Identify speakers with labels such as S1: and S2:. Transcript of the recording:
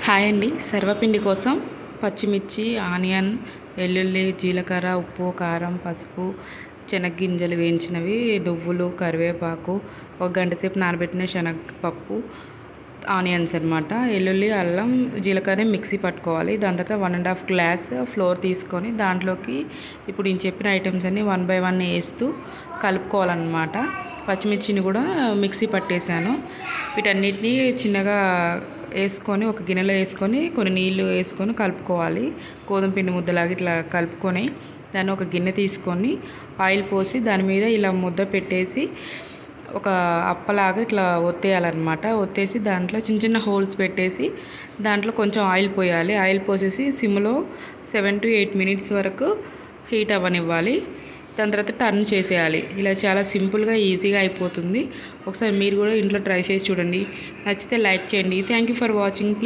S1: Hi అండి. సర్వపిండి కోసం పచ్చిమిర్చి, ఆనియన్, వెల్లుల్లి, జీలకర్ర, ఉప్పు, కారం, పసుపు, శనగగింజలు వేయించినవి, నువ్వులు, కరివేపాకు, ఒక గంట సేపు నానబెట్టిన శనగపప్పు, ఆనియన్స్ అనమాట. వెల్లుల్లి, అల్లం, జీలకర్ర మిక్సీ పట్టుకోవాలి. దాని తర్వాత 1½ గ్లాస్ ఫ్లోర్ తీసుకొని దాంట్లోకి ఇప్పుడు నేను చెప్పిన ఐటమ్స్ అన్నీ 1 by 1 వేస్తూ కలుపుకోవాలన్నమాట. పచ్చిమిర్చిని కూడా మిక్సీ పట్టేశాను. వీటన్నిటిని చిన్నగా వేసుకొని ఒక గిన్నెలో వేసుకొని కొన్ని నీళ్ళు వేసుకొని కలుపుకోవాలి. గోధుమ పిండి ముద్దలాగా ఇట్లా కలుపుకొని దాన్ని ఒక గిన్నె తీసుకొని ఆయిల్ పోసి దాని మీద ఇలా ముద్ద పెట్టేసి ఒక అప్పలాగా ఇట్లా ఒత్తేయాలన్నమాట. ఒత్తేసి దాంట్లో చిన్న చిన్న హోల్స్ పెట్టేసి దాంట్లో కొంచెం ఆయిల్ పోయాలి. ఆయిల్ పోసేసి సిమ్లో 7 to 8 minutes వరకు హీట్ అవ్వనివ్వాలి. దాని తర్వాత టర్న్ చేసేయాలి. ఇలా చాలా సింపుల్గా ఈజీగా అయిపోతుంది. ఒకసారి మీరు కూడా ఇంట్లో ట్రై చేసి చూడండి. నచ్చితే లైక్ చేయండి. Thank you for watching.